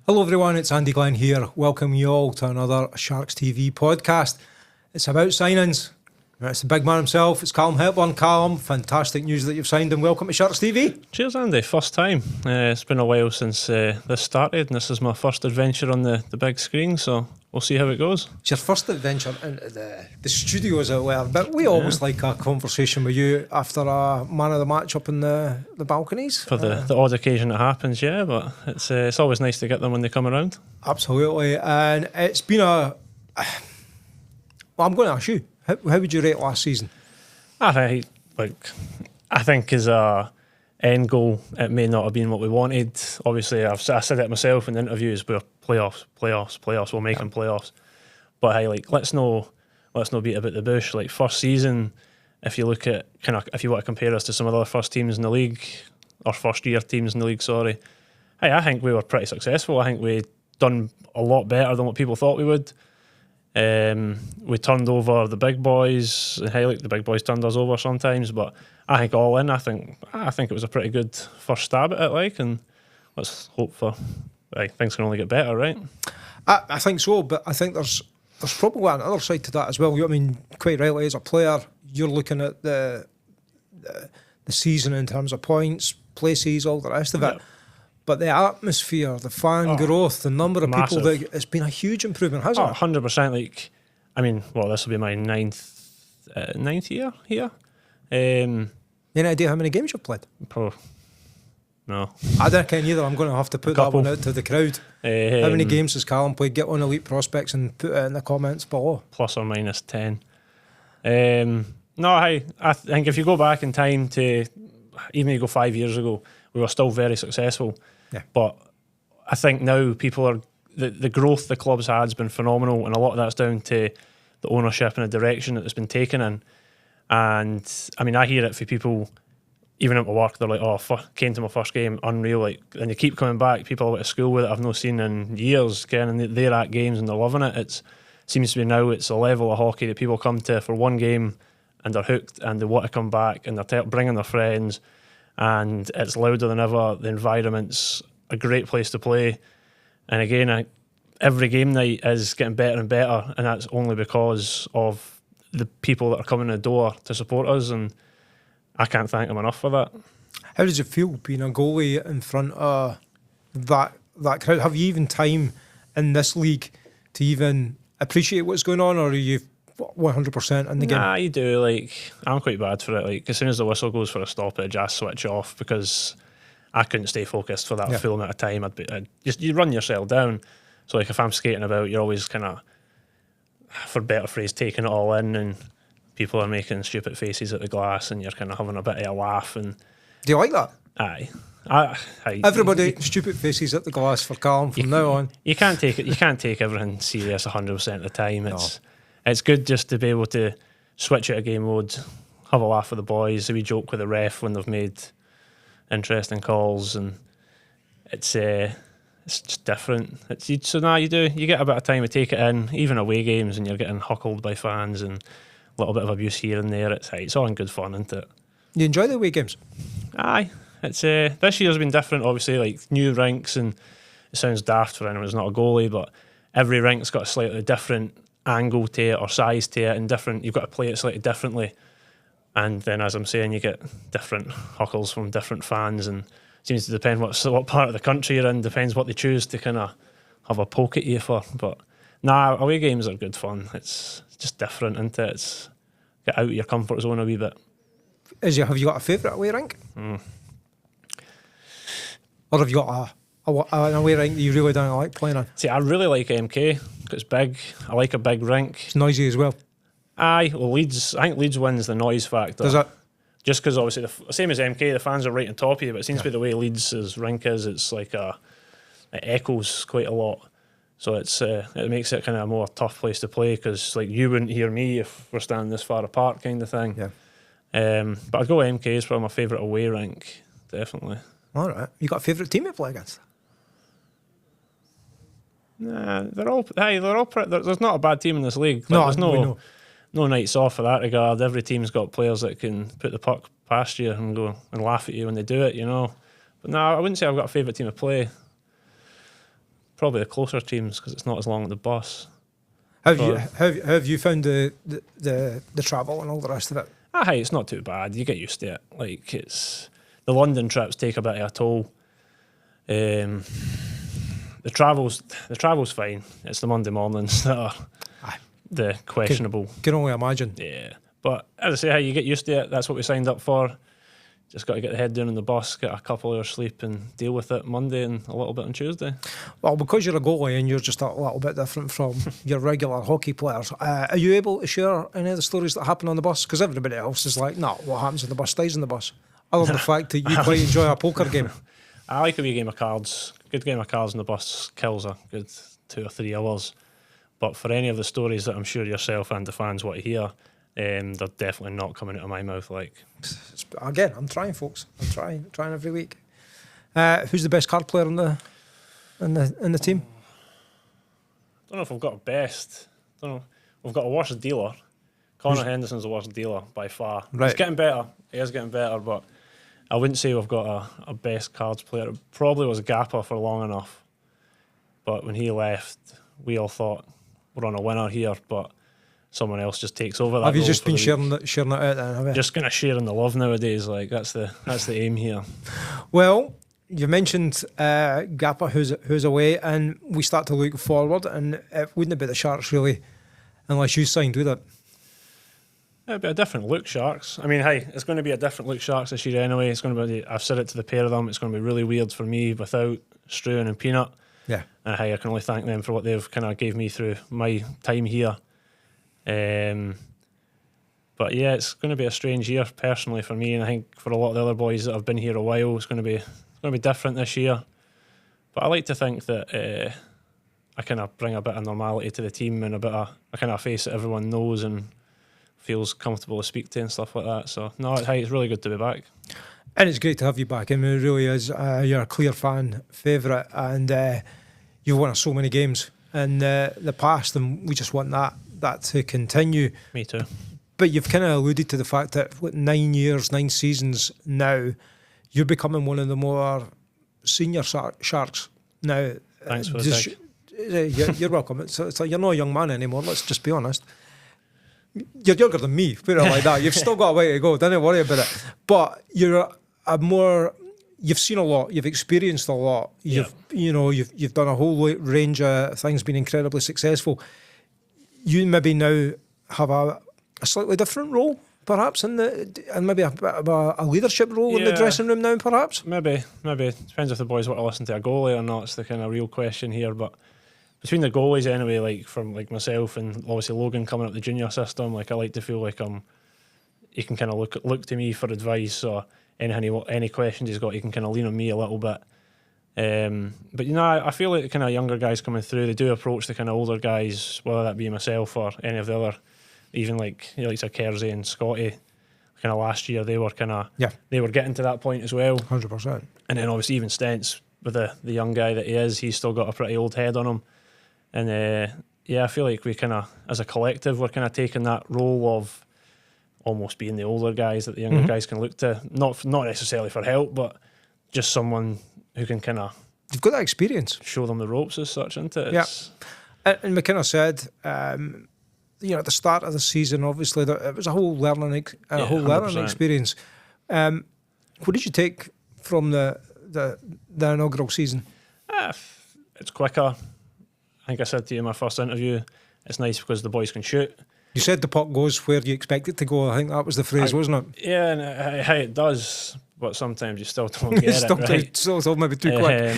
Hello everyone, it's Andy Glenn here. Welcome you all to another Sharks TV podcast. It's about signings. It's the big man himself, it's Calum Hepburn. Calum, fantastic news that you've signed and welcome to Sharks TV. Cheers Andy, first time. It's been a while since this started and this is my first adventure on the big screen, so we'll see how it goes. It's your first adventure into the studio, as it were, but we always like a conversation with you after a man of the match up in the balconies. For the odd occasion it happens, yeah, but it's always nice to get them when they come around. Absolutely, and it's been a... Well, I'm going to ask you, how would you rate last season? I think as a end goal, it may not have been what we wanted. Obviously, I said it myself in the interviews. We're playoffs. We're making playoffs. But hey, let's not beat about the bush. Like first season, if you look at if you want to compare us to some of the other first teams in the league, or first year teams in the league, sorry. Hey, I think we were pretty successful. I think we done a lot better than what people thought we would. We turned over the big boys. The big boys turned us over sometimes, but I think all in, I think it was a pretty good first stab at it, and let's hope for things can only get better, right? I think so, but I think there's probably another side to that as well. I mean, quite rightly, as a player, you're looking at the season in terms of points, places, all the rest of it. Yep. But the atmosphere, the fan growth, the number of massive. people, it's been a huge improvement, hasn't it? 100%. This will be my ninth year here. Any idea how many games you've played? Probably. No. I don't care either. I'm going to have to put that one out to the crowd. How many games has Calum played? Get on Elite Prospects and put it in the comments below. Plus or minus 10. I think if you go back in time to, even you go 5 years ago, we were still very successful. Yeah. But I think now people are, the growth the club's had has been phenomenal, and a lot of that's down to the ownership and the direction that it's been taken in. And I hear it for people, even at my work, they're like, came to my first game, unreal. And you keep coming back, people I went to school with that I've not seen in years, and they're at games and they're loving it. It seems to be now it's a level of hockey that people come to for one game and they're hooked and they want to come back and they're bringing their friends. And it's louder than ever. The environment's a great place to play. And again, every game night is getting better and better, and that's only because of the people that are coming in the door to support us, and I can't thank them enough for that. How does it feel being a goalie in front of that crowd? Have you even time in this league to even appreciate what's going on, or are you 100% in the game? Nah, you do. I'm quite bad for it. As soon as the whistle goes for a stoppage, I switch off because I couldn't stay focused for that full amount of time. You run yourself down. So if I'm skating about, you're always kind of, for better phrase, taking it all in, and people are making stupid faces at the glass, and you're kind of having a bit of a laugh. And do you like that? Aye. Everybody stupid faces at the glass for Calum from now on. You can't take it. You can't take everything serious 100% of the time. It's good just to be able to switch out of game mode, have a laugh with the boys, we joke with the ref when they've made interesting calls, and it's just different. You get a bit of time to take it in, even away games, and you're getting huckled by fans and a little bit of abuse here and there. It's all in good fun, isn't it? You enjoy the away games? Aye. It's this year's been different, obviously, new rinks, and it sounds daft for anyone who's not a goalie, but every rink's got a slightly different angle to it or size to it, and you've got to play it slightly differently. And then, as I'm saying, you get different huckles from different fans, and it seems to depend what part of the country you're in, depends what they choose to kind of have a poke at you for. But away games are good fun. It's just different, isn't it? It's get out of your comfort zone a wee bit. Have you got a favourite away rink? Or have you got an away rink that you really don't like playing on? See, I really like MK. It's big. I like a big rink. It's noisy as well. Aye, well, I think Leeds wins the noise factor. Does it? Just because obviously the same as MK, the fans are right on top of you, but it seems to be the way Leeds' rink is. It's it echoes quite a lot, so it makes it kind of a more tough place to play because you wouldn't hear me if we're standing this far apart, kind of thing. Yeah. But I'd go MK is probably my favourite away rink, definitely. All right, you got a favourite team to play against? Nah, they're all pretty. There's not a bad team in this league. There's no nights off for that regard. Every team's got players that can put the puck past you and go and laugh at you when they do it, But no, I wouldn't say I've got a favourite team to play. probably the closer teams because it's not as long at the bus. How have you found the travel and all the rest of it? Aye, it's not too bad. You get used to it. Like it's the London trips take a bit of a toll. The travel's fine. It's the Monday mornings that are the questionable. Can only imagine. Yeah, but as I say, you get used to it. That's what we signed up for. Just got to get the head down in the bus, get a couple hours sleep, and deal with it Monday and a little bit on Tuesday. Well, because you're a goalie and you're just a little bit different from your regular hockey players, are you able to share any of the stories that happen on the bus? Because everybody else is like, no, what happens on the bus stays on the bus. Other than the fact that you quite enjoy a poker game. I like a wee game of cards. Good game of cards on the bus kills a good 2 or 3 hours. But for any of the stories that I'm sure yourself and the fans want to hear, they're definitely not coming out of my mouth. Like again, I'm trying, folks. I'm trying every week. Who's the best card player in the team? I don't know if we've got a best. I don't know. We've got a worst dealer. Connor Henderson's the worst dealer by far. Right. He's getting better. He is getting better, but I wouldn't say we've got a best cards player. It probably was Gappa for long enough. But when he left, we all thought we're on a winner here, but someone else just takes over that. Have you role just been the sharing it out then, have you? just kind of sharing the love nowadays. Like that's the aim here. Well, you mentioned Gappa who's away, and we start to look forward, and it wouldn't be the Sharks really unless you signed, would it? It'll be a different look, Sharks. I mean, hey, it's going to be a different look, Sharks this year anyway. It's going to be. I've said it to the pair of them. It's going to be really weird for me without Struan and Peanut. Yeah. And hey, I can only thank them for what they've kind of gave me through my time here. But yeah, it's going to be a strange year personally for me, and I think for a lot of the other boys that have been here a while, it's going to be different this year. But I like to think that I kind of bring a bit of normality to the team and a kind of face that everyone knows and feels comfortable to speak to and stuff like that. So no, it's really good to be back. And it's great to have you back. I mean, it really is. You're a clear fan favourite, and you've won so many games in the past, and we just want that to continue. Me too. But you've kind of alluded to the fact that with 9 seasons now, you're becoming one of the more senior Sharks now. Thanks for the dig. You're welcome. It's like you're not a young man anymore. Let's just be honest. You're younger than me, put it like that. You've still got a way to go. Don't worry about it. But you're you've seen a lot. You've experienced a lot. You've done a whole range of things, been incredibly successful. You maybe now have a slightly different role, perhaps, and maybe a bit of a leadership role in the dressing room now, perhaps. Maybe. Depends if the boys want to listen to a goalie or not. It's the kind of real question here, but. Between the goalies anyway, like from like myself and obviously Logan coming up the junior system, like I like to feel like he can kind of look to me for advice or any questions he's got, he can kind of lean on me a little bit. But I feel like the kind of younger guys coming through, they do approach the kind of older guys, whether that be myself or any of the other, even like Kersey and Scotty. Kind of last year they were they were getting to that point as well. 100%. And then obviously even Stents with the young guy that he is, he's still got a pretty old head on him. And I feel like we kind of, as a collective, we're kind of taking that role of almost being the older guys that the younger guys can look to, not necessarily for help, but just someone who can kind of... You've got that experience. Show them the ropes as such, isn't it? Yeah. And we kind of said, at the start of the season, obviously, that it was a whole learning experience. What did you take from the inaugural season? It's quicker. I think I said to you in my first interview, it's nice because the boys can shoot. You said the puck goes where you expect it to go. I think that was the phrase, wasn't it? Yeah, and it does, but sometimes you still don't get it. Right? Still maybe too quick.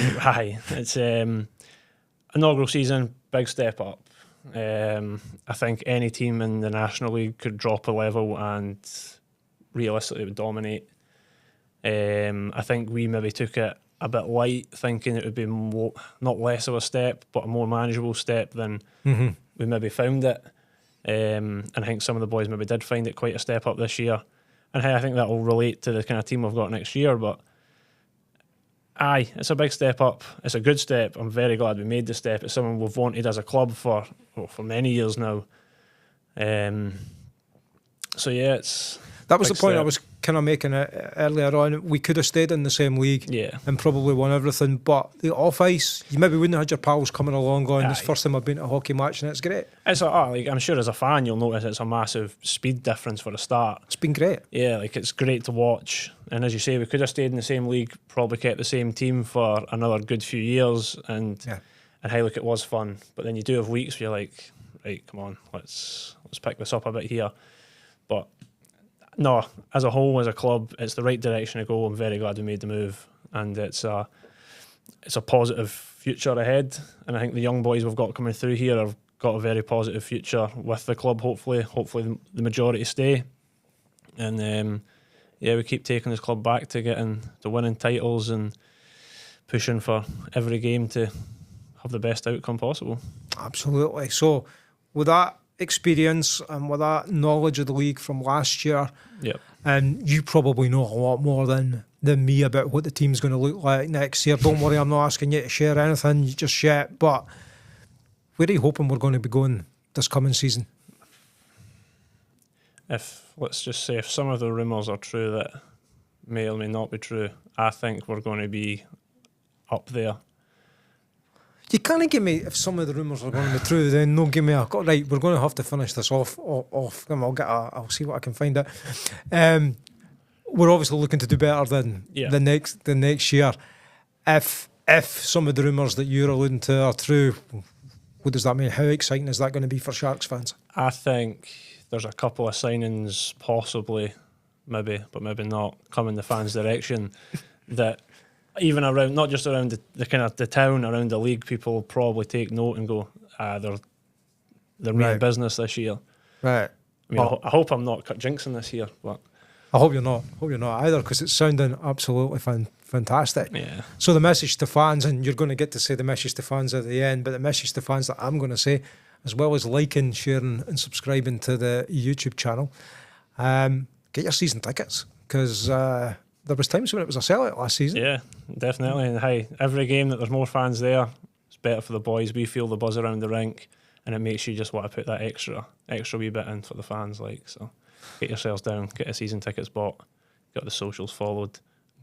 It's inaugural season, big step up. I think any team in the National League could drop a level and realistically would dominate. I think we maybe took it a bit light, thinking it would be not less of a step, but a more manageable step than we maybe found it. And I think some of the boys maybe did find it quite a step up this year. And I think that will relate to the kind of team we've got next year. But it's a big step up. It's a good step. I'm very glad we made the step. It's something we've wanted as a club for many years now. That was the point I was kind of making it earlier on, we could have stayed in the same league and probably won everything. But the off ice, you maybe wouldn't have had your pals coming along going, this first time I've been to a hockey match and it's great. It's like I'm sure as a fan you'll notice it's a massive speed difference for a start. It's been great. Yeah, like it's great to watch. And as you say, we could have stayed in the same league, probably kept the same team for another good few years, and hey, look, it was fun. But then you do have weeks where you're like, right, come on, let's pick this up a bit here. But no, as a whole, as a club, it's the right direction to go. I'm very glad we made the move, and it's a positive future ahead. And I think the young boys we've got coming through here have got a very positive future with the club. Hopefully the majority stay, and we keep taking this club back to getting the winning titles and pushing for every game to have the best outcome possible. Absolutely. So with that experience and with that knowledge of the league from last year, and you probably know a lot more than me about what the team's going to look like next year. Don't worry, I'm not asking you to share anything just yet, but where are you hoping we're going to be going this coming season? Let's just say if some of the rumours are true that may or may not be true, I think we're going to be up there. You can't give me, if some of the rumours are going to be true, then don't give me a, right, we're going to have to finish this off. I'll see what I can find out. We're obviously looking to do better than the next year. If some of the rumours that you're alluding to are true, what does that mean? How exciting is that going to be for Sharks fans? I think there's a couple of signings possibly, maybe, but maybe not, coming the fans' direction that even around, not just around the kind of the town, around the league, people will probably take note and go, they're meaning business this year. Right. I mean, I hope I'm not jinxing this year, but I hope you're not. Either, because it's sounding absolutely fantastic. Yeah. So the message to fans, and you're going to get to say the message to fans at the end, but the message to fans that I'm going to say, as well as liking, sharing and subscribing to the YouTube channel, get your season tickets, because there was times when it was a sellout last season. Yeah, definitely. And hey, every game that there's more fans there, it's better for the boys. We feel the buzz around the rink, and it makes you just want to put that extra wee bit in for the fans. Like, so get yourselves down, get your season tickets bought, get the socials followed,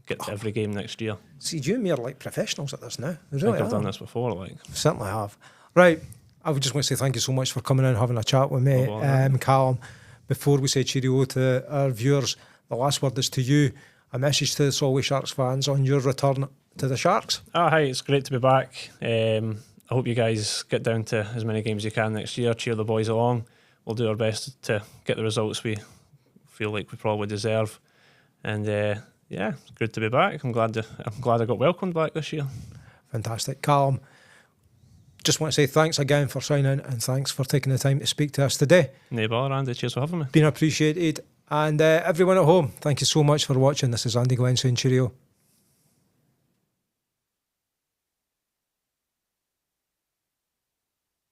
get to every game next year. See, you and me are like professionals at this now. I think I've done this before. Like, certainly have. Right, I would just want to say thank you so much for coming in and having a chat with me, Calum. Before we say cheerio to our viewers, the last word is to you. A message to the Solway Sharks fans on your return to the Sharks. Hi, it's great to be back. I hope you guys get down to as many games as you can next year. Cheer the boys along. We'll do our best to get the results we feel like we probably deserve. And it's good to be back. I'm glad I got welcomed back this year. Fantastic. Calum, just want to say thanks again for signing and thanks for taking the time to speak to us today. No bother, Andy. Cheers for having me. Been appreciated. And everyone at home, thank you so much for watching. This is Andy Glenn saying cheerio.